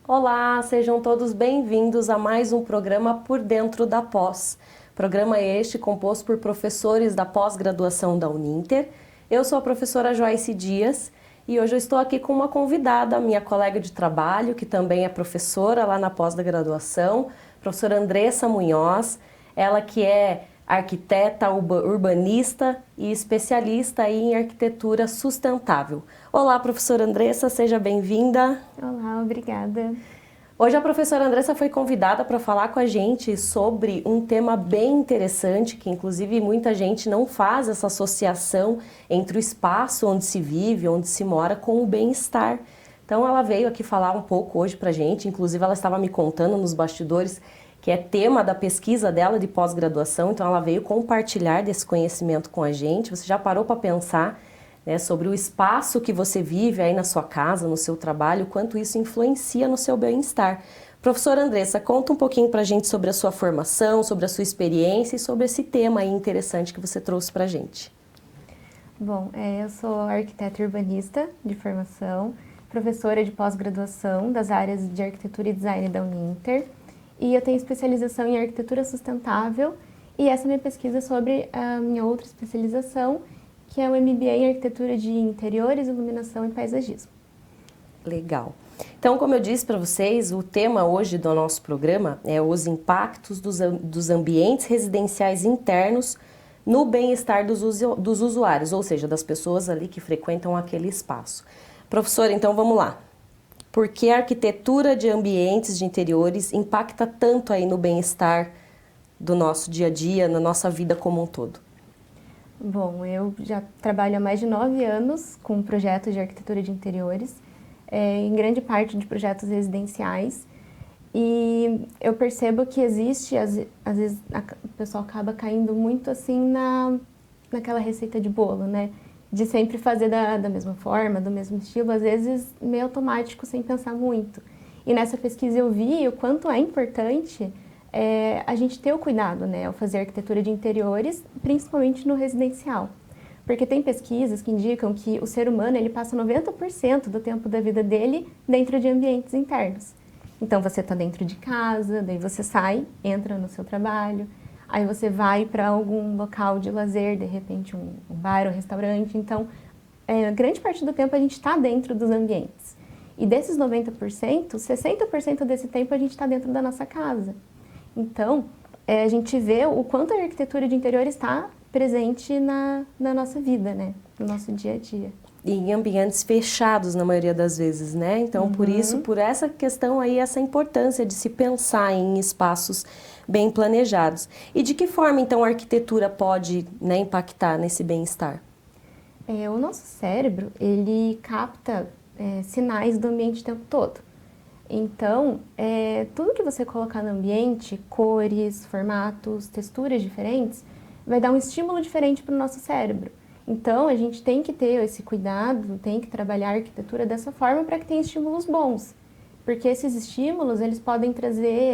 Olá, sejam todos bem-vindos a mais um programa Por Dentro da Pós. Programa este composto por professores da pós-graduação da Uninter. Eu sou a professora Joyce Dias e hoje eu estou aqui com uma convidada, minha colega de trabalho, que também é professora lá na pós-graduação, professora Andressa Munhoz, ela que é arquiteta, urbanista e especialista aí em arquitetura sustentável. Olá, professora Andressa, seja bem-vinda. Olá, obrigada. Hoje a professora Andressa foi convidada para falar com a gente sobre um tema bem interessante, que inclusive muita gente não faz essa associação entre o espaço onde se vive, onde se mora, com o bem-estar. Então ela veio aqui falar um pouco hoje para a gente, inclusive ela estava me contando nos bastidores que é tema da pesquisa dela de pós-graduação, então ela veio compartilhar desse conhecimento com a gente. Você já parou para pensar, né, sobre o espaço que você vive aí na sua casa, no seu trabalho, quanto isso influencia no seu bem-estar? Professora Andressa, conta um pouquinho para a gente sobre a sua formação, sobre a sua experiência e sobre esse tema aí interessante que você trouxe para a gente. Bom, eu sou arquiteta urbanista de formação, professora de pós-graduação das áreas de arquitetura e design da Uninter, e eu tenho especialização em arquitetura sustentável, e essa minha pesquisa é sobre a minha outra especialização, que é o MBA em arquitetura de interiores, iluminação e paisagismo. Legal. Então, como eu disse para vocês, o tema hoje do nosso programa é os impactos dos ambientes residenciais internos no bem-estar dos usuários, ou seja, das pessoas ali que frequentam aquele espaço. Professora, então vamos lá. Por que a arquitetura de ambientes de interiores impacta tanto aí no bem-estar do nosso dia a dia, na nossa vida como um todo? Bom, eu já trabalho há mais de 9 anos com projetos de arquitetura de interiores, em grande parte de projetos residenciais, e eu percebo que existe, às vezes o pessoal acaba caindo muito assim naquela receita de bolo, né? De sempre fazer da mesma forma, do mesmo estilo, às vezes meio automático, sem pensar muito. E nessa pesquisa eu vi o quanto é importante a gente ter o cuidado, né, ao fazer arquitetura de interiores, principalmente no residencial. Porque tem pesquisas que indicam que o ser humano ele passa 90% do tempo da vida dele dentro de ambientes internos. Então você está dentro de casa, daí você sai, entra no seu trabalho, aí você vai para algum local de lazer, de repente um bar ou restaurante. Então, grande parte do tempo a gente está dentro dos ambientes. E desses 90%, 60% desse tempo a gente está dentro da nossa casa. Então, a gente vê o quanto a arquitetura de interior está presente na nossa vida, né? No nosso dia a dia. E em ambientes fechados na maioria das vezes, né? Então, por isso, por essa questão aí, essa importância de se pensar em espaços bem planejados. E de que forma, então, a arquitetura pode, né, impactar nesse bem-estar? O nosso cérebro, ele capta sinais do ambiente o tempo todo. Então, tudo que você colocar no ambiente, cores, formatos, texturas diferentes, vai dar um estímulo diferente para o nosso cérebro. Então, a gente tem que ter esse cuidado, tem que trabalhar a arquitetura dessa forma para que tenha estímulos bons. Porque esses estímulos, eles podem trazer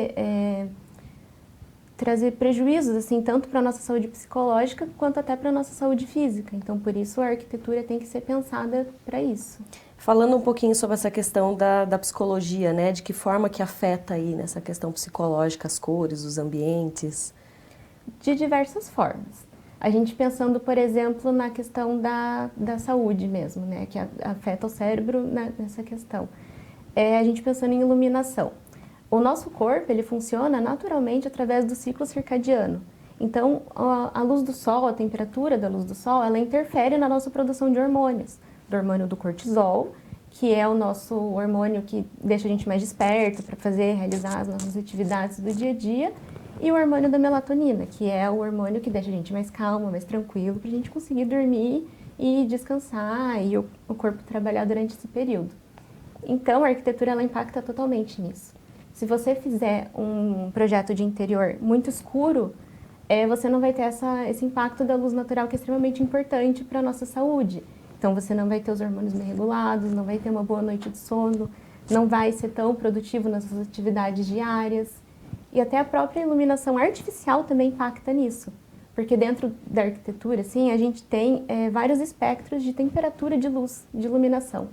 prejuízos, assim, tanto para a nossa saúde psicológica, quanto até para a nossa saúde física. Então, por isso, a arquitetura tem que ser pensada para isso. Falando um pouquinho sobre essa questão da psicologia, né? De que forma que afeta aí nessa questão psicológica as cores, os ambientes? De diversas formas. A gente pensando, por exemplo, na questão da saúde mesmo, né? Que afeta o cérebro nessa questão. A gente pensando em iluminação. O nosso corpo, ele funciona naturalmente através do ciclo circadiano. Então, a luz do sol, a temperatura da luz do sol, ela interfere na nossa produção de hormônios. Do hormônio do cortisol, que é o nosso hormônio que deixa a gente mais desperto para realizar as nossas atividades do dia a dia, e o hormônio da melatonina, que é o hormônio que deixa a gente mais calmo, mais tranquilo, para a gente conseguir dormir e descansar e o corpo trabalhar durante esse período. Então, a arquitetura ela impacta totalmente nisso. Se você fizer um projeto de interior muito escuro, você não vai ter esse impacto da luz natural que é extremamente importante para a nossa saúde. Então, você não vai ter os hormônios bem regulados, não vai ter uma boa noite de sono, não vai ser tão produtivo nas suas atividades diárias. E até a própria iluminação artificial também impacta nisso. Porque dentro da arquitetura, assim, a gente tem vários espectros de temperatura de luz, de iluminação.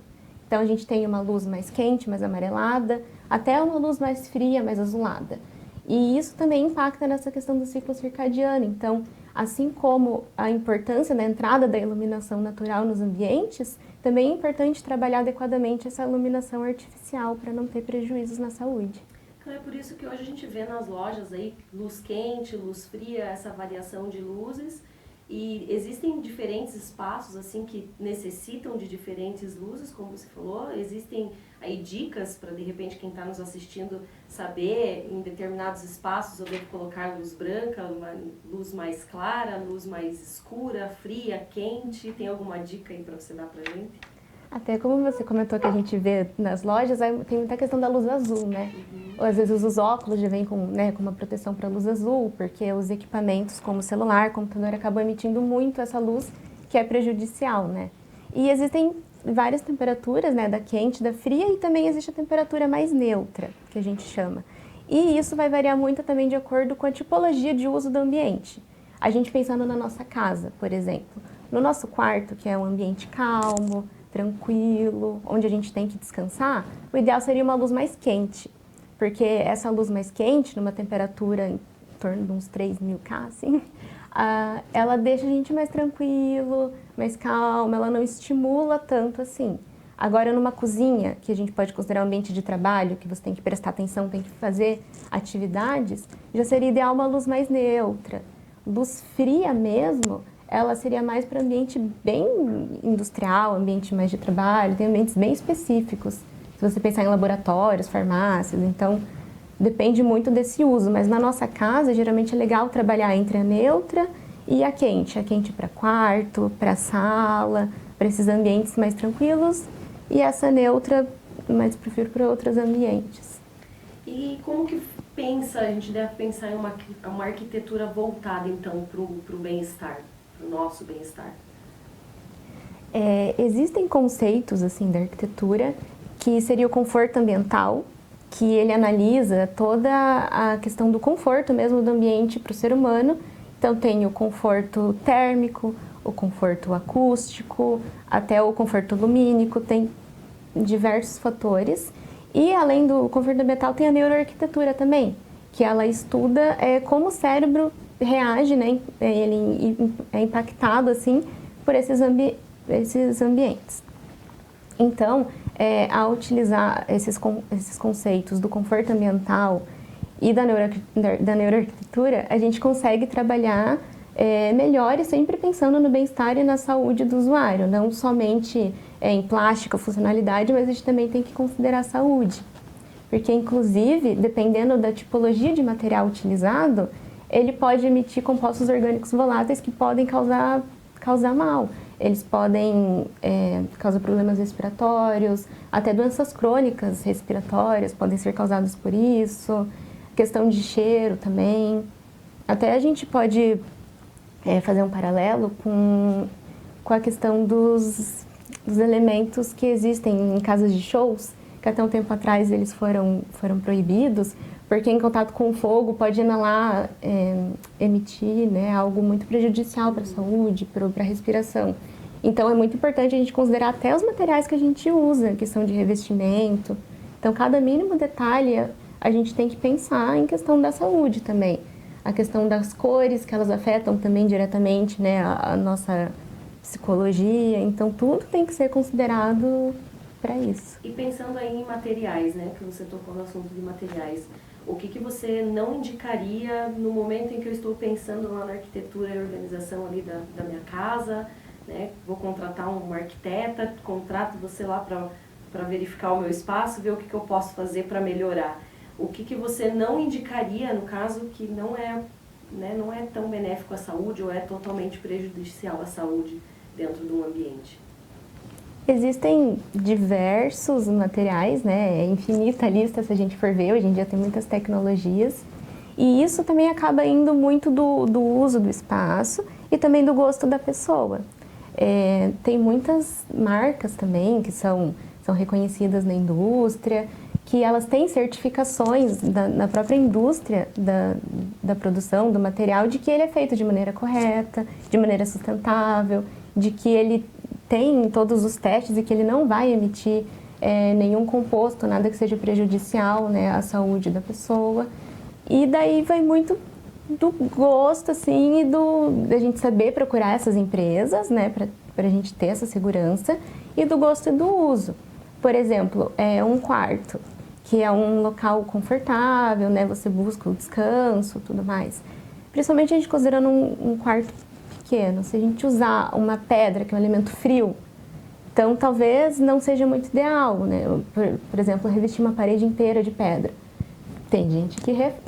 Então, a gente tem uma luz mais quente, mais amarelada, até uma luz mais fria, mais azulada. E isso também impacta nessa questão do ciclo circadiano. Então, assim como a importância da entrada da iluminação natural nos ambientes, também é importante trabalhar adequadamente essa iluminação artificial para não ter prejuízos na saúde. Então é por isso que hoje a gente vê nas lojas aí luz quente, luz fria, essa variação de luzes. E existem diferentes espaços assim que necessitam de diferentes luzes, como você falou. Existem aí dicas para de repente quem está nos assistindo saber em determinados espaços eu devo colocar luz branca, uma luz mais clara, luz mais escura, fria, quente. Tem alguma dica aí para você dar para gente? Até como você comentou que a gente vê nas lojas, tem muita questão da luz azul, né? Ou às vezes os óculos já vêm com, né, com uma proteção para luz azul, porque os equipamentos como celular, computador acabam emitindo muito essa luz que é prejudicial, né? E existem várias temperaturas, né, da quente, da fria, e também existe a temperatura mais neutra, que a gente chama. E isso vai variar muito também de acordo com a tipologia de uso do ambiente. A gente pensando na nossa casa, por exemplo. No nosso quarto, que é um ambiente calmo, tranquilo, onde a gente tem que descansar, o ideal seria uma luz mais quente, porque essa luz mais quente, numa temperatura em torno de uns 3.000 K, assim, ela deixa a gente mais tranquilo, mais calmo, ela não estimula tanto assim. Agora, numa cozinha, que a gente pode considerar um ambiente de trabalho, que você tem que prestar atenção, tem que fazer atividades, já seria ideal uma luz mais neutra. Luz fria mesmo, ela seria mais para ambiente bem industrial, ambiente mais de trabalho, tem ambientes bem específicos. Se você pensar em laboratórios, farmácias, então depende muito desse uso. Mas na nossa casa, geralmente é legal trabalhar entre a neutra e a quente. A quente para quarto, para sala, para esses ambientes mais tranquilos. E essa neutra, mais prefiro para outros ambientes. E como que a gente deve pensar em uma arquitetura voltada então para o bem-estar? O nosso bem-estar? Existem conceitos assim da arquitetura que seria o conforto ambiental, que ele analisa toda a questão do conforto mesmo do ambiente para o ser humano. Então tem o conforto térmico, o conforto acústico, até o conforto lumínico, tem diversos fatores. E além do conforto ambiental tem a neuroarquitetura também, que ela estuda como o cérebro reage, né? Ele é impactado assim por esses ambientes. Então, ao utilizar esses conceitos do conforto ambiental e da neuroarquitetura, a gente consegue trabalhar melhor e sempre pensando no bem-estar e na saúde do usuário, não somente em plástica, funcionalidade, mas a gente também tem que considerar a saúde. Porque, inclusive, dependendo da tipologia de material utilizado, ele pode emitir compostos orgânicos voláteis que podem causar mal. Eles podem causar problemas respiratórios, até doenças crônicas respiratórias podem ser causadas por isso, questão de cheiro também. Até a gente pode fazer um paralelo com a questão dos elementos que existem em casas de shows, que até um tempo atrás eles foram proibidos, porque em contato com o fogo pode inalar, emitir, né, algo muito prejudicial para a saúde, para a respiração. Então é muito importante a gente considerar até os materiais que a gente usa, questão de revestimento. Então cada mínimo detalhe a gente tem que pensar em questão da saúde também. A questão das cores, que elas afetam também diretamente, né, a nossa psicologia. Então tudo tem que ser considerado para isso. E pensando aí em materiais, né, que você tocou no assunto de materiais, o que você não indicaria no momento em que eu estou pensando lá na arquitetura e organização ali da minha casa, né? Vou contratar uma arquiteta, contrato você lá para verificar o meu espaço, ver o que eu posso fazer para melhorar. O que você não indicaria, no caso, que não é tão benéfico à saúde ou é totalmente prejudicial à saúde dentro de um ambiente? Existem diversos materiais, né? É infinita a lista se a gente for ver, hoje em dia tem muitas tecnologias. E isso também acaba indo muito do uso do espaço e também do gosto da pessoa. Tem muitas marcas também que são reconhecidas na indústria, que elas têm certificações na própria indústria da produção do material de que ele é feito de maneira correta, de maneira sustentável, de que ele tem todos os testes e que ele não vai emitir nenhum composto, nada que seja prejudicial, né, à saúde da pessoa. E daí vai muito do gosto, assim, e da gente saber procurar essas empresas, né, para a gente ter essa segurança, e do gosto e do uso. Por exemplo, um quarto, que é um local confortável, né, você busca o descanso, tudo mais. Principalmente a gente considerando um quarto pequeno, se a gente usar uma pedra, que é um elemento frio, então talvez não seja muito ideal, né, por exemplo, revestir uma parede inteira de pedra. Tem gente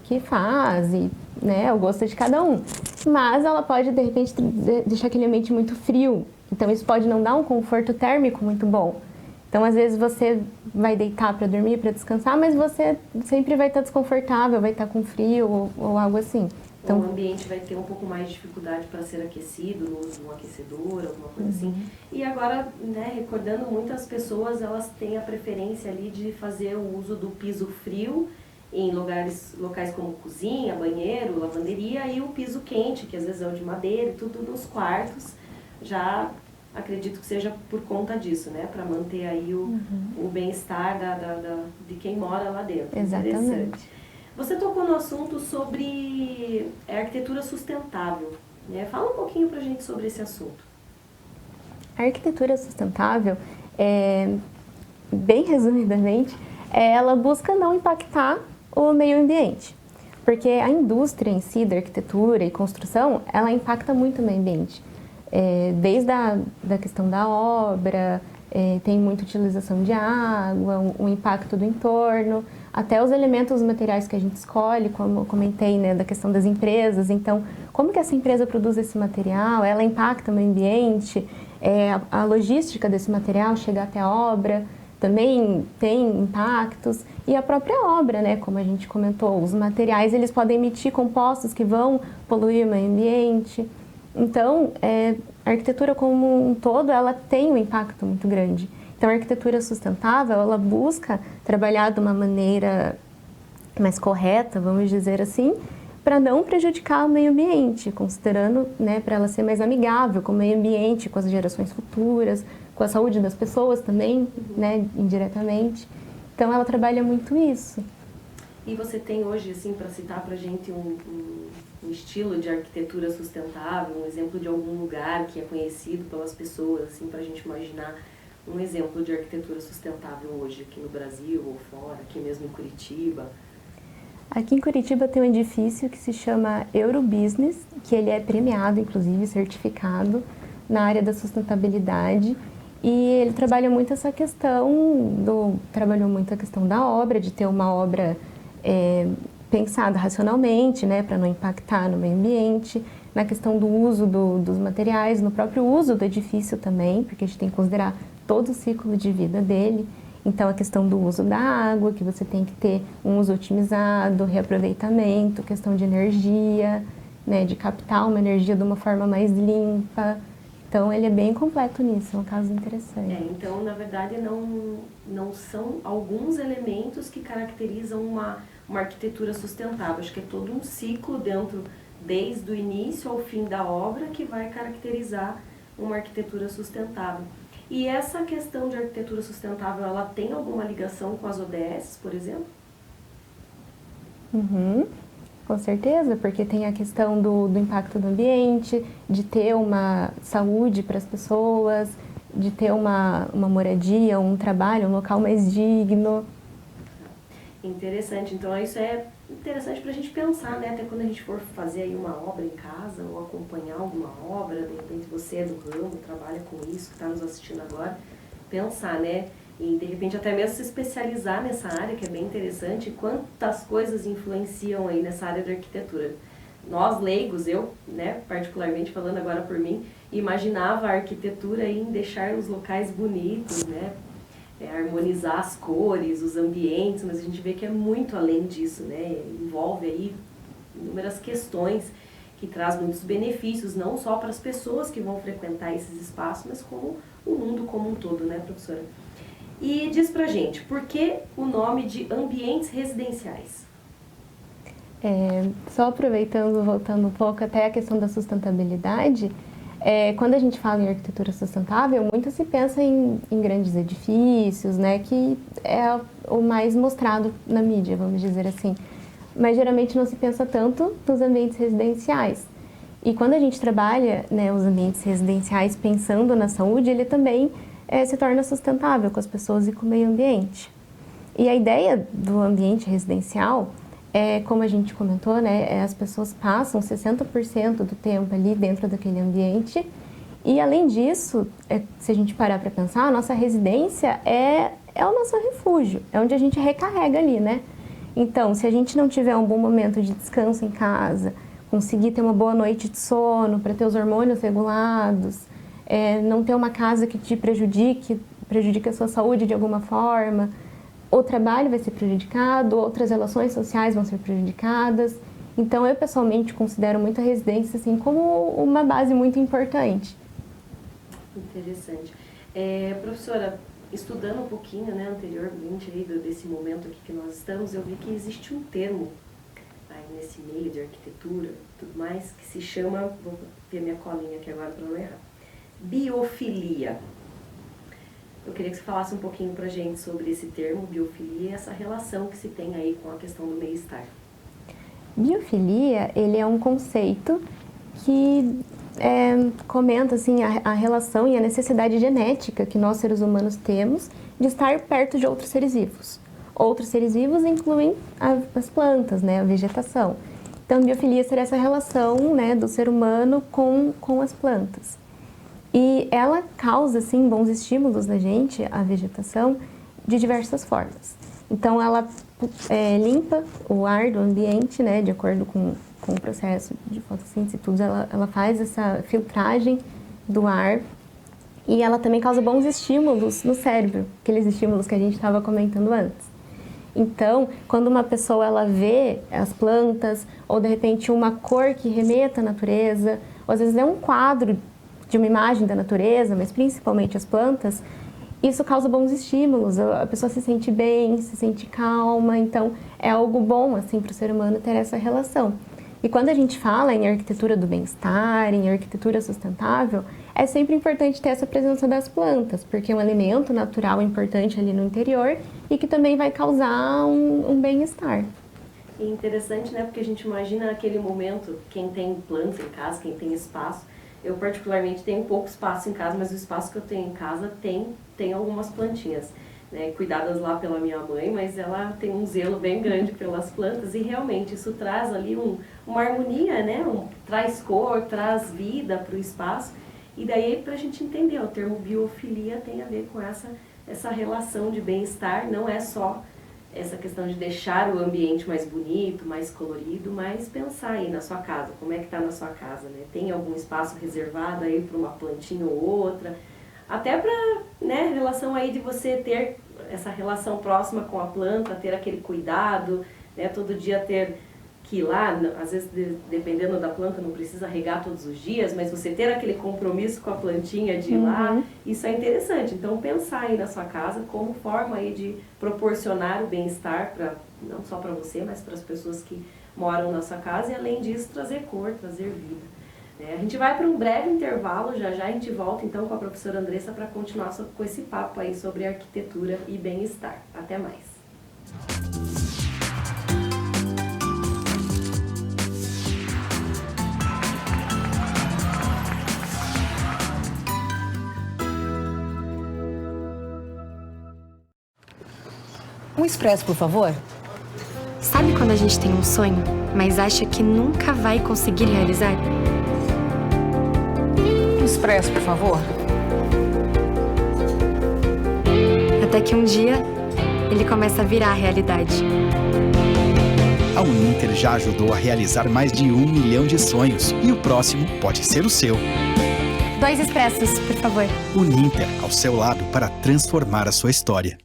que faz, e, né, o gosto é de cada um. Mas ela pode, de repente, deixar aquele ambiente muito frio. Então, isso pode não dar um conforto térmico muito bom. Então, às vezes, você vai deitar para dormir, para descansar, mas você sempre vai estar desconfortável, vai estar com frio ou algo assim. Então, o ambiente vai ter um pouco mais de dificuldade para ser aquecido, no uso de um aquecedor, alguma coisa assim. E agora, né, recordando, muitas pessoas, elas têm a preferência ali de fazer o uso do piso frio, em locais como cozinha, banheiro, lavanderia, e o piso quente, que às vezes é o de madeira e tudo nos quartos. Já acredito que seja por conta disso, né? Para manter aí o bem-estar de quem mora lá dentro. Exatamente. Interessante. Você tocou no assunto sobre arquitetura sustentável, né? Fala um pouquinho pra gente sobre esse assunto. A arquitetura sustentável, bem resumidamente, ela busca não impactar o meio ambiente, porque a indústria em si da arquitetura e construção, ela impacta muito o meio ambiente, desde da questão da obra, tem muita utilização de água, o impacto do entorno, até os elementos, os materiais que a gente escolhe, como eu comentei, né, da questão das empresas. Então, como que essa empresa produz esse material, ela impacta o meio ambiente, a logística desse material chegar até a obra, também tem impactos, e a própria obra, né, como a gente comentou, os materiais eles podem emitir compostos que vão poluir o meio ambiente. Então, a arquitetura como um todo, ela tem um impacto muito grande. Então, a arquitetura sustentável, ela busca trabalhar de uma maneira mais correta, vamos dizer assim, para não prejudicar o meio ambiente, considerando, né, para ela ser mais amigável com o meio ambiente, com as gerações futuras, com a saúde das pessoas também, né, indiretamente. Então, ela trabalha muito isso. E você tem hoje, assim, para citar para a gente um estilo de arquitetura sustentável, um exemplo de algum lugar que é conhecido pelas pessoas, assim, para a gente imaginar um exemplo de arquitetura sustentável hoje, aqui no Brasil ou fora, aqui mesmo em Curitiba? Aqui em Curitiba tem um edifício que se chama Eurobusiness, que ele é premiado, inclusive, certificado na área da sustentabilidade. E ele trabalha muito essa questão trabalhou muito a questão da obra, de ter uma obra pensada racionalmente, né, para não impactar no meio ambiente, na questão do uso dos materiais, no próprio uso do edifício também, porque a gente tem que considerar todo o ciclo de vida dele. Então, a questão do uso da água, que você tem que ter um uso otimizado, reaproveitamento, questão de energia, né, de captar uma energia de uma forma mais limpa. Então, ele é bem completo nisso, é um caso interessante. Então, na verdade, não são alguns elementos que caracterizam uma arquitetura sustentável. Acho que é todo um ciclo desde o início ao fim da obra, que vai caracterizar uma arquitetura sustentável. E essa questão de arquitetura sustentável, ela tem alguma ligação com as ODS, por exemplo? Com certeza, porque tem a questão do impacto do ambiente, de ter uma saúde para as pessoas, de ter uma moradia, um trabalho, um local mais digno. Interessante. Então, isso é interessante para a gente pensar, né? Até quando a gente for fazer aí uma obra em casa ou acompanhar alguma obra, de repente você é do ramo, trabalha com isso, que está nos assistindo agora, pensar, né? E de repente até mesmo se especializar nessa área, que é bem interessante, quantas coisas influenciam aí nessa área da arquitetura. Nós leigos, eu, né, particularmente falando agora por mim, imaginava a arquitetura em deixar os locais bonitos, né? Harmonizar as cores, os ambientes, mas a gente vê que é muito além disso, né? Envolve aí inúmeras questões que traz muitos benefícios, não só para as pessoas que vão frequentar esses espaços, mas como o mundo como um todo, né, professora? E diz pra gente, por que o nome de ambientes residenciais? Só aproveitando, voltando um pouco até a questão da sustentabilidade, Quando a gente fala em arquitetura sustentável, muito se pensa em grandes edifícios, né, que é o mais mostrado na mídia, vamos dizer assim. Mas geralmente não se pensa tanto nos ambientes residenciais. E quando a gente trabalha, né, os ambientes residenciais pensando na saúde, ele também se torna sustentável com as pessoas e com o meio ambiente. E a ideia do ambiente residencial como a gente comentou, né, as pessoas passam 60% do tempo ali dentro daquele ambiente e, além disso, se a gente parar para pensar, a nossa residência é o nosso refúgio, é onde a gente recarrega ali, né? Então, se a gente não tiver um bom momento de descanso em casa, conseguir ter uma boa noite de sono para ter os hormônios regulados, não ter uma casa que te prejudique a sua saúde de alguma forma, o trabalho vai ser prejudicado, outras relações sociais vão ser prejudicadas. Então, eu pessoalmente considero muito a residência assim, como uma base muito importante. Interessante. Professora, estudando um pouquinho, né, anteriormente aí desse momento aqui que nós estamos, eu vi que existe um termo aí nesse meio de arquitetura e tudo mais, que se chama, vou ver minha colinha aqui agora para não errar, biofilia. Eu queria que você falasse um pouquinho pra gente sobre esse termo, biofilia, e essa relação que se tem aí com a questão do bem-estar. Biofilia, ele é um conceito que comenta assim, a relação e a necessidade genética que nós, seres humanos, temos de estar perto de outros seres vivos. Outros seres vivos incluem as plantas, né, a vegetação. Então, biofilia seria essa relação, né, do ser humano com as plantas. E ela causa, assim, bons estímulos na gente, a vegetação, de diversas formas. Então, ela limpa o ar do ambiente, né, de acordo com o processo de fotossíntese e tudo. Ela faz essa filtragem do ar e ela também causa bons estímulos no cérebro, aqueles estímulos que a gente estava comentando antes. Então, quando uma pessoa ela vê as plantas, ou de repente uma cor que remeta à natureza, ou às vezes é um quadro de uma imagem da natureza, mas principalmente as plantas, isso causa bons estímulos, a pessoa se sente bem, se sente calma, então é algo bom assim para o ser humano ter essa relação. E quando a gente fala em arquitetura do bem-estar, em arquitetura sustentável, é sempre importante ter essa presença das plantas, porque é um elemento natural importante ali no interior e que também vai causar um bem-estar. E interessante, né, porque a gente imagina naquele momento, quem tem plantas em casa, quem tem espaço. Eu particularmente tenho pouco espaço em casa, mas o espaço que eu tenho em casa tem algumas plantinhas, né, cuidadas lá pela minha mãe, mas ela tem um zelo bem grande pelas plantas e realmente isso traz ali uma harmonia, né, traz cor, traz vida para o espaço. E daí para a gente entender, o termo biofilia tem a ver com essa relação de bem-estar, não é só essa questão de deixar o ambiente mais bonito, mais colorido, mas pensar aí na sua casa, como é que está na sua casa, né? Tem algum espaço reservado aí para uma plantinha ou outra, até para, né, relação aí de você ter essa relação próxima com a planta, ter aquele cuidado, né, todo dia ter que ir lá, às vezes dependendo da planta não precisa regar todos os dias, mas você ter aquele compromisso com a plantinha de ir lá, isso é interessante. Então pensar aí na sua casa como forma aí de proporcionar o bem-estar, não só para você, mas para as pessoas que moram na sua casa e além disso trazer cor, trazer vida. A gente vai para um breve intervalo, já a gente volta então com a professora Andressa para continuar com esse papo aí sobre arquitetura e bem-estar. Até mais! Um expresso, por favor. Sabe quando a gente tem um sonho, mas acha que nunca vai conseguir realizar? Um expresso, por favor. Até que um dia, ele começa a virar realidade. A Uninter já ajudou a realizar mais de 1 milhão de sonhos e o próximo pode ser o seu. 2 expressos, por favor. Uninter, ao seu lado para transformar a sua história.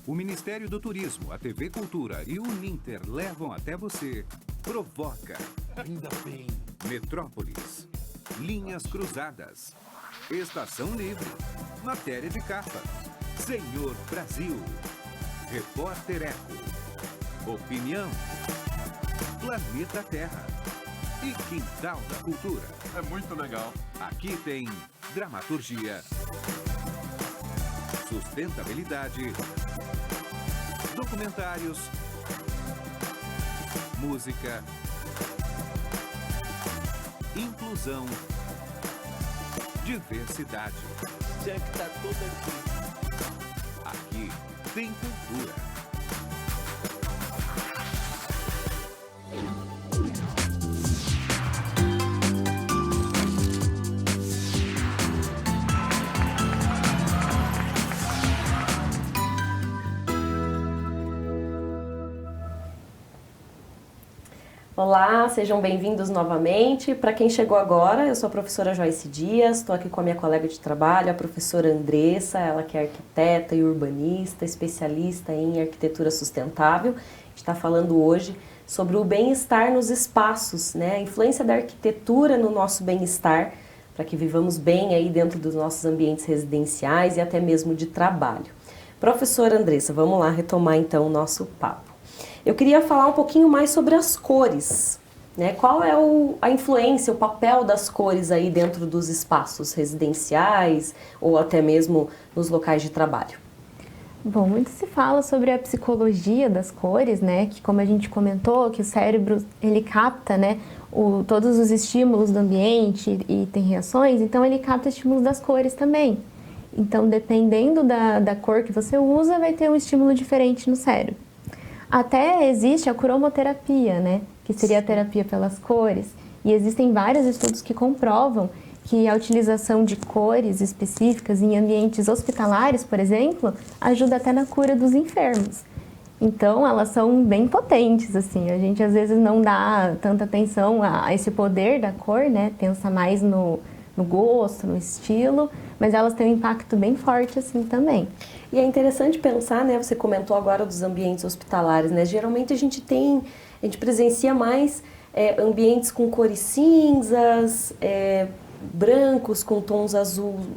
O Ministério do Turismo, a TV Cultura e o Uninter levam até você Provoca. Ainda bem. Metrópolis. Linhas Cruzadas. Estação Livre. Matéria de capa. Senhor Brasil. Repórter Eco. Opinião. Planeta Terra. E Quintal da Cultura. É muito legal. Aqui tem dramaturgia, sustentabilidade, documentários, música, inclusão, diversidade. Já que tá tudo aqui. Aqui tem cultura. Olá, sejam bem-vindos novamente. Para quem chegou agora, eu sou a professora Joyce Dias, estou aqui com a minha colega de trabalho, a professora Andressa, ela que é arquiteta e urbanista, especialista em arquitetura sustentável. A gente está falando hoje sobre o bem-estar nos espaços, né? A influência da arquitetura no nosso bem-estar, para que vivamos bem aí dentro dos nossos ambientes residenciais e até mesmo de trabalho. Professora Andressa, vamos lá retomar então o nosso papo. Eu queria falar um pouquinho mais sobre as cores, né? Qual é a influência, o papel das cores aí dentro dos espaços residenciais ou até mesmo nos locais de trabalho? Bom, muito se fala sobre a psicologia das cores, né? Que como a gente comentou, que o cérebro ele capta, né? Todos os estímulos do ambiente e tem reações, então ele capta estímulos das cores também. Então, dependendo da cor que você usa, vai ter um estímulo diferente no cérebro. Até existe a cromoterapia, né? Que seria a terapia pelas cores. E existem vários estudos que comprovam que a utilização de cores específicas em ambientes hospitalares, por exemplo, ajuda até na cura dos enfermos. Então, elas são bem potentes, assim. A gente às vezes não dá tanta atenção a esse poder da cor, né? Pensa mais no gosto, no estilo, mas elas têm um impacto bem forte assim também. E é interessante pensar, né, você comentou agora dos ambientes hospitalares, né, geralmente a gente presencia mais ambientes com cores cinzas, brancos com tons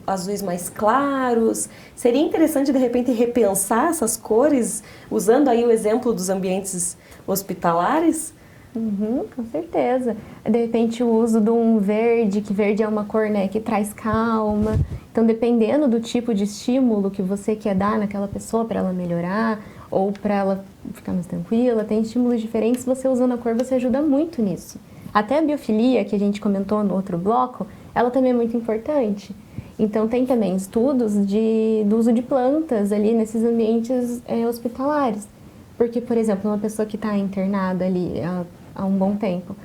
azuis mais claros. Seria interessante de repente repensar essas cores, usando aí o exemplo dos ambientes hospitalares? Com certeza. De repente o uso de um verde, que verde é uma cor, né, que traz calma. Então, dependendo do tipo de estímulo que você quer dar naquela pessoa para ela melhorar ou para ela ficar mais tranquila, tem estímulos diferentes, você usando a cor você ajuda muito nisso. Até a biofilia, que a gente comentou no outro bloco, ela também é muito importante. Então, tem também estudos do uso de plantas ali nesses ambientes hospitalares. Porque, por exemplo, uma pessoa que está internada ali há um bom tempo,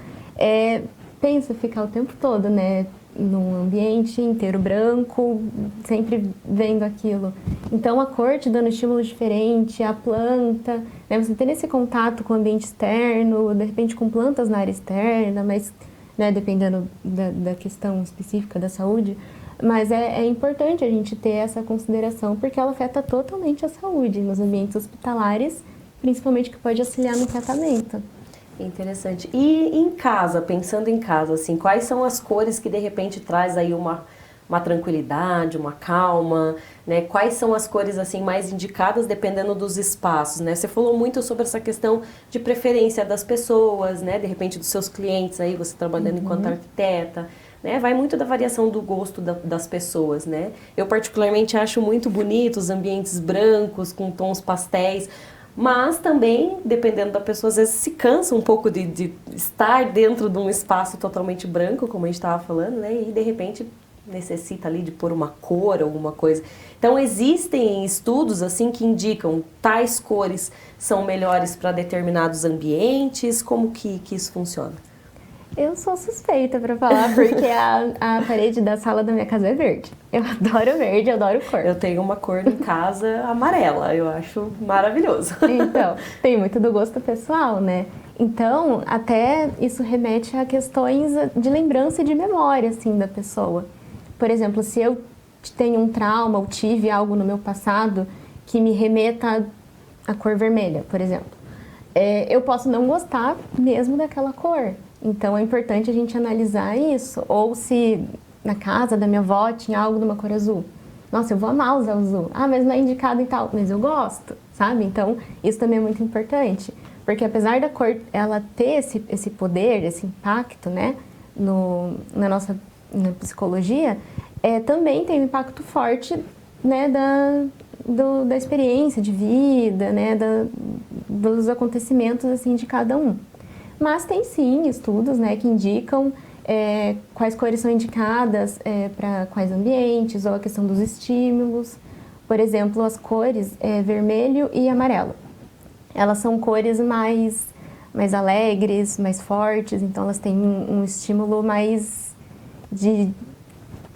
pensa ficar o tempo todo, né, num ambiente inteiro branco, sempre vendo aquilo. Então, a cor te dando estímulo diferente, a planta, né, você tendo esse contato com o ambiente externo, de repente com plantas na área externa, mas, né, dependendo da questão específica da saúde, mas é importante a gente ter essa consideração, porque ela afeta totalmente a saúde nos ambientes hospitalares, principalmente que pode auxiliar no tratamento. Interessante. E em casa, pensando em casa, assim, quais são as cores que de repente traz aí uma tranquilidade, uma calma, né? Quais são as cores assim mais indicadas dependendo dos espaços, né? Você falou muito sobre essa questão de preferência das pessoas, né? De repente dos seus clientes aí, você trabalhando enquanto arquiteta, né? Vai muito da variação do gosto das pessoas, né? Eu particularmente acho muito bonito os ambientes brancos com tons pastéis. Mas também, dependendo da pessoa, às vezes se cansa um pouco de estar dentro de um espaço totalmente branco, como a gente estava falando, né? E de repente necessita ali de pôr uma cor, alguma coisa. Então existem estudos assim que indicam tais cores são melhores para determinados ambientes. Como que isso funciona? Eu sou suspeita para falar, porque a parede da sala da minha casa é verde. Eu adoro verde, eu adoro cor. Eu tenho uma cor em casa amarela, eu acho maravilhoso. Então, tem muito do gosto pessoal, né? Então, até isso remete a questões de lembrança e de memória, assim, da pessoa. Por exemplo, se eu tenho um trauma ou tive algo no meu passado que me remeta a cor vermelha, por exemplo. Eu posso não gostar mesmo daquela cor. Então é importante a gente analisar isso. Ou se na casa da minha avó tinha algo de uma cor azul. Nossa, eu vou amar usar azul. Ah, mas não é indicado e tal. Mas eu gosto, sabe? Então isso também é muito importante. Porque apesar da cor ela ter esse poder, esse impacto, né, na nossa psicologia, também tem um impacto forte, né, da experiência de vida, né, dos acontecimentos assim de cada um. Mas tem sim estudos, né, que indicam quais cores são indicadas para quais ambientes, ou a questão dos estímulos. Por exemplo, as cores vermelho e amarelo. Elas são cores mais alegres, mais fortes, então elas têm um estímulo mais de,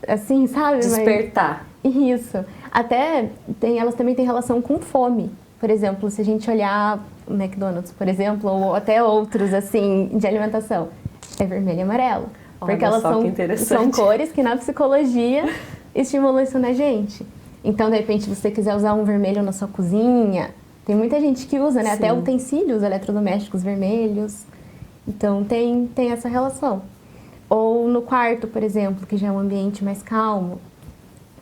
assim, sabe? Despertar. Isso. Até elas também têm relação com fome. Por exemplo, se a gente olhar o McDonald's, por exemplo, ou até outros, assim, de alimentação, é vermelho e amarelo. Olha Porque elas são cores que na psicologia estimulam isso na gente. Então, de repente, se você quiser usar um vermelho na sua cozinha, tem muita gente que usa, né? Sim. Até utensílios eletrodomésticos vermelhos. Então, tem essa relação. Ou no quarto, por exemplo, que já é um ambiente mais calmo,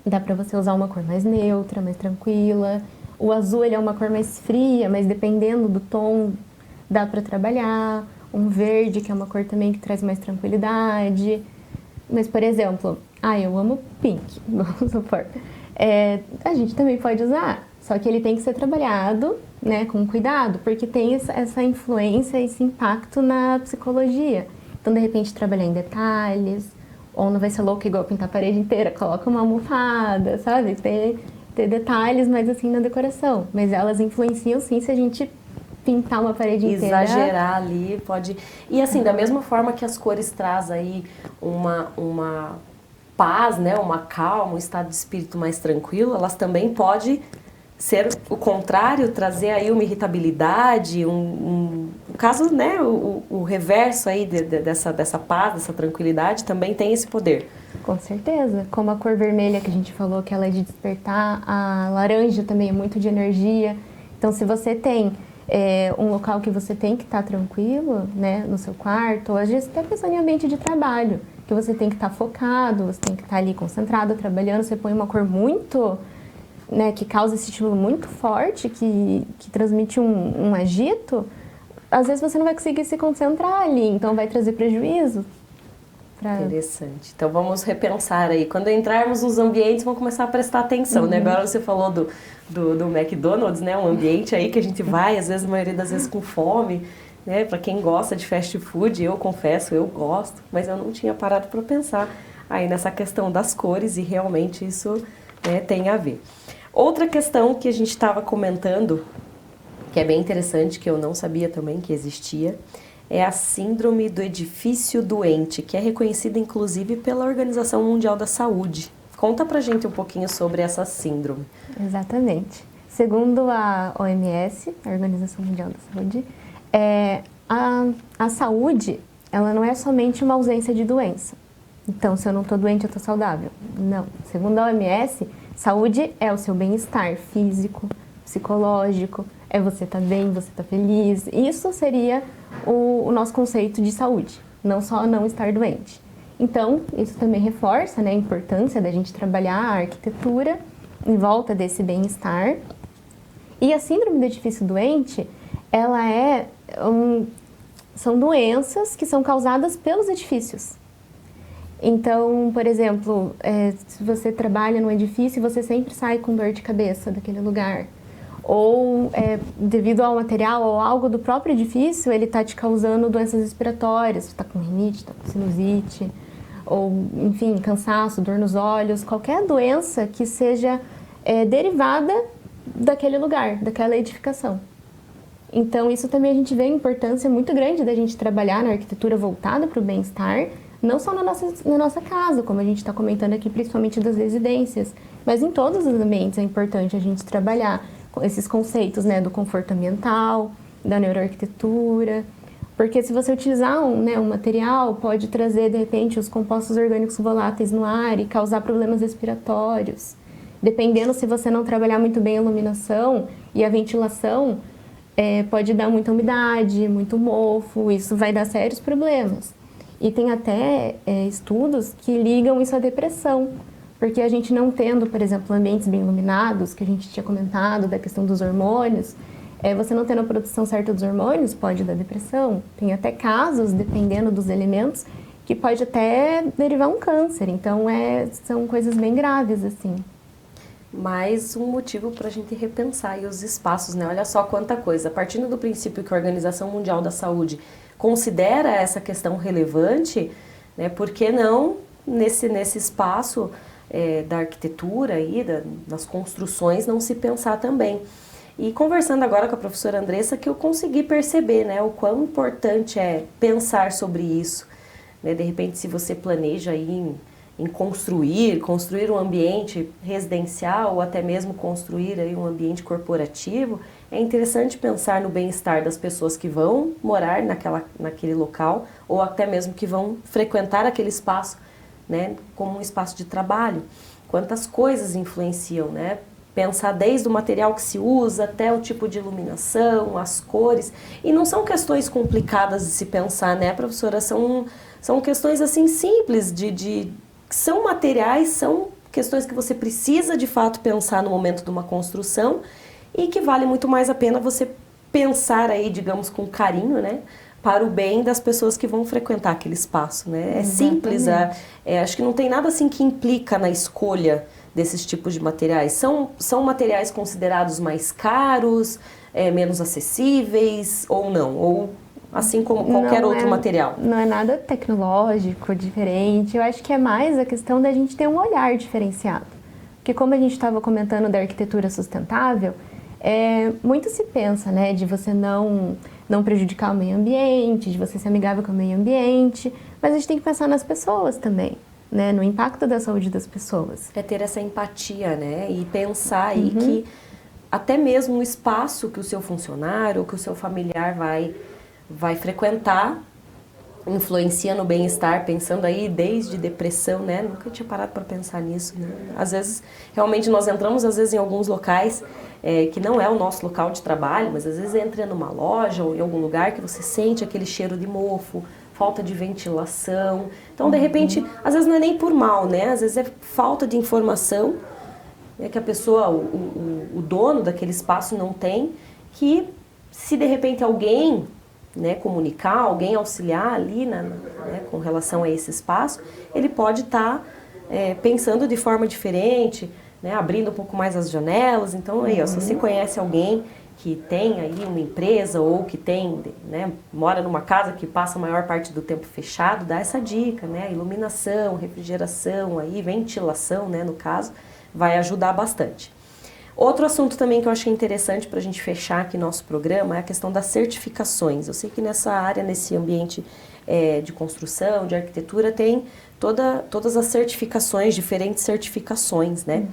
dá pra você usar uma cor mais neutra, mais tranquila. O azul, ele é uma cor mais fria, mas dependendo do tom, dá pra trabalhar. Um verde, que é uma cor também que traz mais tranquilidade. Mas, por exemplo, eu amo pink, vamos supor. A gente também pode usar, só que ele tem que ser trabalhado, né, com cuidado, porque tem essa influência, esse impacto na psicologia. Então, de repente, trabalhar em detalhes, ou não vai ser louco igual pintar a parede inteira, coloca uma almofada, sabe? Ter detalhes mais assim na decoração. Mas elas influenciam sim se a gente pintar uma parede inteira. Exagerar ali, pode... E assim, da mesma forma que as cores trazem aí uma paz, né, uma calma, um estado de espírito mais tranquilo, elas também podem ser o contrário, trazer aí uma irritabilidade, um caso, né, o reverso aí dessa paz, dessa tranquilidade, também tem esse poder. Com certeza. Como a cor vermelha que a gente falou, que ela é de despertar, a laranja também é muito de energia. Então, se você tem um local que você tem que estar tranquilo, né, no seu quarto, ou às vezes até pensando em ambiente de trabalho, que você tem que estar focado, você tem que estar ali concentrado, trabalhando, você põe uma cor muito, né, que causa esse estímulo muito forte, que transmite um agito, às vezes você não vai conseguir se concentrar ali, então vai trazer prejuízo. Interessante. Então vamos repensar aí. Quando entrarmos nos ambientes, vamos começar a prestar atenção, né? Agora você falou do McDonald's, né? Um ambiente aí que a gente vai, às vezes, a maioria das vezes com fome, né? Para quem gosta de fast food, eu confesso, eu gosto, mas eu não tinha parado para pensar aí nessa questão das cores e realmente isso, né, tem a ver. Outra questão que a gente estava comentando, que é bem interessante, que eu não sabia também que existia, é a síndrome do edifício doente, que é reconhecida inclusive pela Organização Mundial da Saúde. Conta pra gente um pouquinho sobre essa síndrome. Exatamente. Segundo a OMS, a Organização Mundial da Saúde, a saúde, ela não é somente uma ausência de doença. Então, se eu não estou doente, eu estou saudável. Não. Segundo a OMS, saúde é o seu bem-estar físico, psicológico, é você estar bem, você estar feliz. Isso seria o nosso conceito de saúde, não só não estar doente. Então, isso também reforça, né, a importância da gente trabalhar a arquitetura em volta desse bem-estar. E a síndrome do edifício doente, ela são doenças que são causadas pelos edifícios. Então, por exemplo, se você trabalha num edifício, você sempre sai com dor de cabeça daquele lugar. Ou devido ao material ou algo do próprio edifício, ele está te causando doenças respiratórias, você está com rinite, está com sinusite, ou, enfim, cansaço, dor nos olhos, qualquer doença que seja derivada daquele lugar, daquela edificação. Então, isso também a gente vê a importância muito grande da gente trabalhar na arquitetura voltada para o bem-estar, não só na nossa casa, como a gente está comentando aqui, principalmente das residências, mas em todos os ambientes é importante a gente trabalhar esses conceitos, né, do conforto ambiental, da neuroarquitetura, porque se você utilizar um material, pode trazer, de repente, os compostos orgânicos voláteis no ar e causar problemas respiratórios. dependendo se você não trabalhar muito bem a iluminação e a ventilação, pode dar muita umidade, muito mofo, isso vai dar sérios problemas. E tem até estudos que ligam isso à depressão, porque a gente não tendo, por exemplo, ambientes bem iluminados, que a gente tinha comentado da questão dos hormônios, você não tendo a produção certa dos hormônios pode dar depressão. Tem até casos, dependendo dos elementos, que pode até derivar um câncer. Então, são coisas bem graves, assim. Mais um motivo para a gente repensar aí os espaços, né? Olha só quanta coisa. Partindo do princípio que a Organização Mundial da Saúde considera essa questão relevante, né? Por que não, nesse espaço da arquitetura aí, das construções, não se pensar também? E conversando agora com a professora Andressa, que eu consegui perceber, né, o quão importante é pensar sobre isso. Né? De repente, se você planeja aí em construir um ambiente residencial ou até mesmo construir aí um ambiente corporativo, é interessante pensar no bem-estar das pessoas que vão morar naquele local ou até mesmo que vão frequentar aquele espaço, né, como um espaço de trabalho. Quantas coisas influenciam, né? Pensar desde o material que se usa até o tipo de iluminação, as cores. E não são questões complicadas de se pensar, né, professora? São questões assim simples, são materiais, são questões que você precisa de fato pensar no momento de uma construção e que vale muito mais a pena você pensar aí, digamos, com carinho, né, para o bem das pessoas que vão frequentar aquele espaço, né? É simples, acho que não tem nada assim que implica na escolha desses tipos de materiais. São materiais considerados mais caros, menos acessíveis ou não? Ou assim como qualquer outro material? Não é nada tecnológico, diferente. Eu acho que é mais a questão da gente ter um olhar diferenciado. Porque como a gente estava comentando da arquitetura sustentável, muito se pensa, né, de você não prejudicar o meio ambiente, de você ser amigável com o meio ambiente, mas a gente tem que pensar nas pessoas também. Né, no impacto da saúde das pessoas. É ter essa empatia, né, e pensar aí que até mesmo o espaço que o seu funcionário ou que o seu familiar vai frequentar influencia no bem-estar, pensando aí desde depressão, né, nunca tinha parado para pensar nisso, né, às vezes, realmente nós entramos às vezes em alguns locais que não é o nosso local de trabalho, mas às vezes entra numa loja ou em algum lugar que você sente aquele cheiro de mofo, falta de ventilação. Então, de repente, às vezes não é nem por mal, né? Às vezes é falta de informação, né, que a pessoa, o dono daquele espaço não tem, que se de repente alguém, né, comunicar, alguém auxiliar ali né, com relação a esse espaço, ele pode estar pensando de forma diferente, né, abrindo um pouco mais as janelas. Então, aí, ó, se você conhece alguém que tem aí uma empresa ou que tem, né, mora numa casa que passa a maior parte do tempo fechado, dá essa dica, né, iluminação, refrigeração, aí, ventilação, né, no caso, vai ajudar bastante. Outro assunto também que eu achei interessante para a gente fechar aqui nosso programa é a questão das certificações. Eu sei que nessa área, nesse ambiente de construção, de arquitetura, tem todas as certificações, diferentes certificações, né?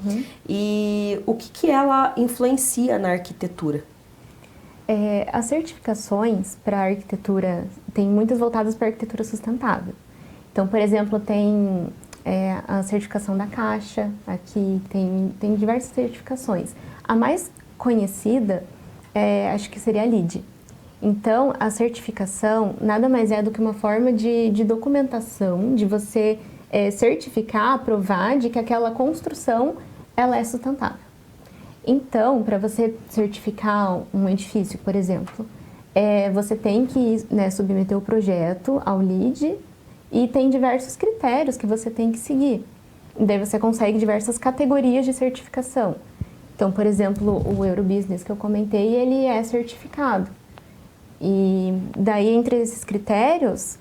E o que ela influencia na arquitetura? As certificações para a arquitetura, tem muitas voltadas para a arquitetura sustentável. Então, por exemplo, tem a certificação da Caixa, aqui tem diversas certificações. A mais conhecida, acho que seria a LEED. Então, a certificação nada mais é do que uma forma de documentação, de você certificar, aprovar de que aquela construção ela é sustentável. Então, para você certificar um edifício, por exemplo, você tem que submeter o projeto ao LEED e tem diversos critérios que você tem que seguir. Daí você consegue diversas categorias de certificação. Então, por exemplo, o Eurobusiness que eu comentei, ele é certificado. E daí, entre esses critérios,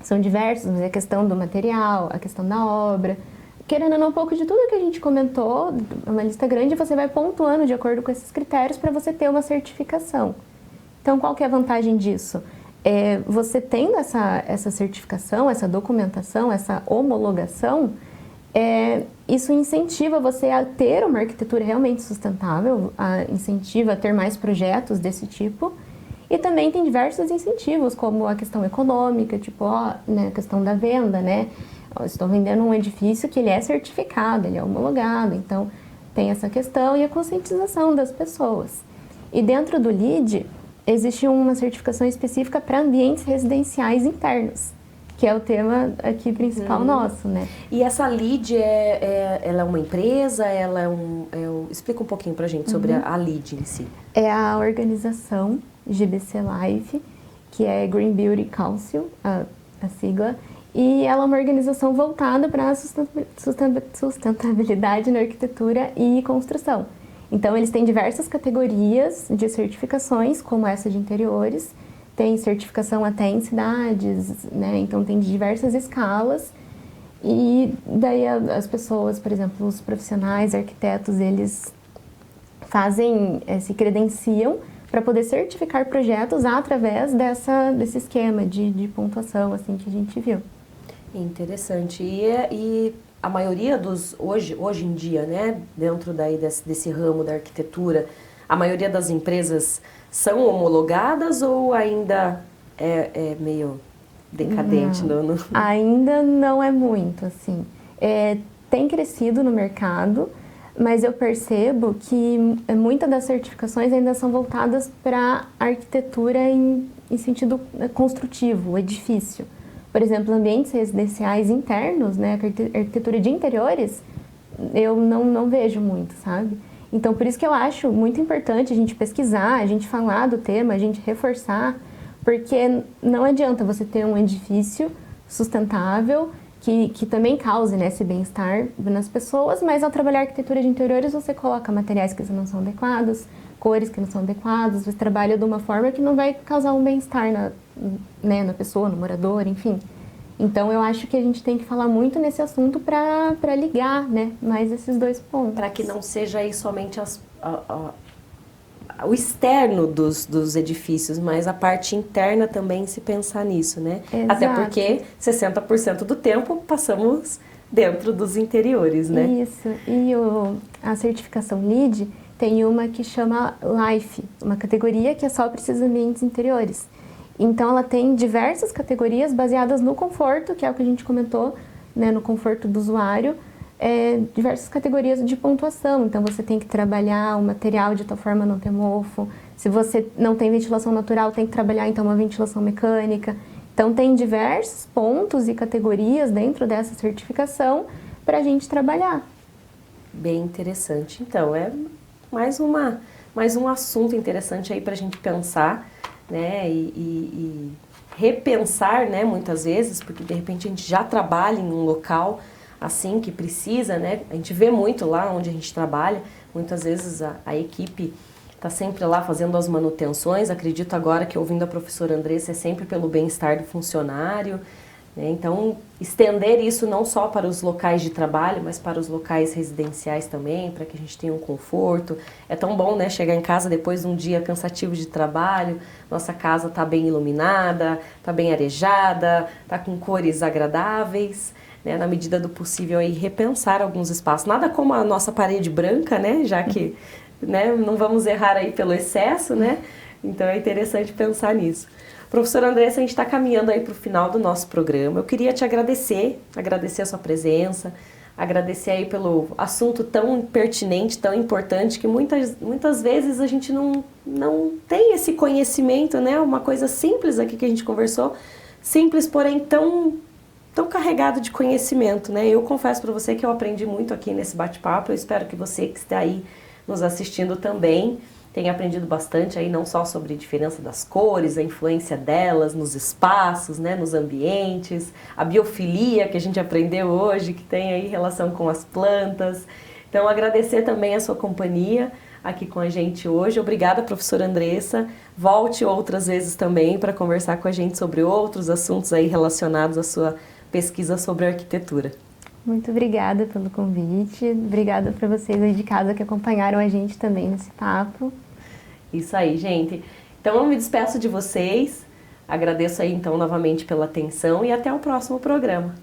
são diversos, mas a questão do material, a questão da obra, querendo ou não, um pouco de tudo que a gente comentou, uma lista grande, você vai pontuando de acordo com esses critérios para você ter uma certificação. Então, qual que é a vantagem disso? Você tendo essa certificação, essa documentação, essa homologação, isso incentiva você a ter uma arquitetura realmente sustentável, incentiva a ter mais projetos desse tipo. E também tem diversos incentivos, como a questão econômica, tipo, a questão da venda, né? Estou vendendo um edifício que ele é certificado, ele é homologado, então tem essa questão e a conscientização das pessoas. E dentro do LEED, existe uma certificação específica para ambientes residenciais internos, que é o tema aqui principal nosso, né? E essa LEED, ela é uma empresa, ela é explica um pouquinho pra gente sobre a LEED em si. É a organização GBC Life, que é Green Building Council, a sigla, e ela é uma organização voltada para a sustentabilidade na arquitetura e construção. Então, eles têm diversas categorias de certificações, como essa de interiores, tem certificação até em cidades, né? Então, tem diversas escalas. E daí as pessoas, por exemplo, os profissionais, arquitetos, eles se credenciam para poder certificar projetos através desse esquema de pontuação assim, que a gente viu. Interessante. E a maioria hoje em dia, né, dentro daí desse ramo da arquitetura, a maioria das empresas são homologadas ou ainda é meio decadente? Ainda não é muito, assim. Tem crescido no mercado, mas eu percebo que muitas das certificações ainda são voltadas para a arquitetura em sentido construtivo, o edifício. Por exemplo, ambientes residenciais internos, né, arquitetura de interiores, eu não vejo muito, sabe? Então, por isso que eu acho muito importante a gente pesquisar, a gente falar do tema, a gente reforçar, porque não adianta você ter um edifício sustentável que também cause, né, esse bem-estar nas pessoas, mas ao trabalhar arquitetura de interiores você coloca materiais que não são adequados, cores que não são adequadas, você trabalha de uma forma que não vai causar um bem-estar na pessoa, no morador, enfim. Então, eu acho que a gente tem que falar muito nesse assunto para ligar, né, mais esses dois pontos. Para que não seja aí somente o externo dos edifícios, mas a parte interna também se pensar nisso, né? Exato. Até porque 60% do tempo passamos dentro dos interiores, né? Isso. E a certificação LEED tem uma que chama Life, uma categoria que é só para esses ambientes interiores. Então, ela tem diversas categorias baseadas no conforto, que é o que a gente comentou, né, no conforto do usuário, diversas categorias de pontuação. Então, você tem que trabalhar o material de tal forma a não ter mofo. Se você não tem ventilação natural, tem que trabalhar, então, uma ventilação mecânica. Então, tem diversos pontos e categorias dentro dessa certificação para a gente trabalhar. Bem interessante. Então, é mais um assunto interessante aí para a gente pensar, né, e repensar, né, muitas vezes, porque de repente a gente já trabalha em um local assim que precisa, né, a gente vê muito lá onde a gente trabalha, muitas vezes a equipe está sempre lá fazendo as manutenções, acredito agora que ouvindo a professora Andressa é sempre pelo bem-estar do funcionário, né, então estender isso não só para os locais de trabalho, mas para os locais residenciais também, para que a gente tenha um conforto. É tão bom, né, chegar em casa depois de um dia cansativo de trabalho, nossa casa está bem iluminada, está bem arejada, está com cores agradáveis, né, na medida do possível aí repensar alguns espaços. Nada como a nossa parede branca, né, já que, né, não vamos errar aí pelo excesso, né, então é interessante pensar nisso. Professora Andressa, a gente está caminhando aí para o final do nosso programa. Eu queria te agradecer a sua presença, agradecer aí pelo assunto tão pertinente, tão importante, que muitas vezes a gente não tem esse conhecimento, né? Uma coisa simples aqui que a gente conversou, simples, porém tão carregado de conhecimento, né? Eu confesso para você que eu aprendi muito aqui nesse bate-papo, eu espero que você que está aí nos assistindo também tenha aprendido bastante aí, não só sobre a diferença das cores, a influência delas nos espaços, né, nos ambientes, a biofilia que a gente aprendeu hoje, que tem aí relação com as plantas. Então, agradecer também a sua companhia aqui com a gente hoje. Obrigada, professora Andressa. Volte outras vezes também para conversar com a gente sobre outros assuntos aí relacionados à sua pesquisa sobre arquitetura. Muito obrigada pelo convite. Obrigada para vocês aí de casa que acompanharam a gente também nesse papo. Isso aí, gente. Então, eu me despeço de vocês. Agradeço aí, então, novamente pela atenção e até o próximo programa.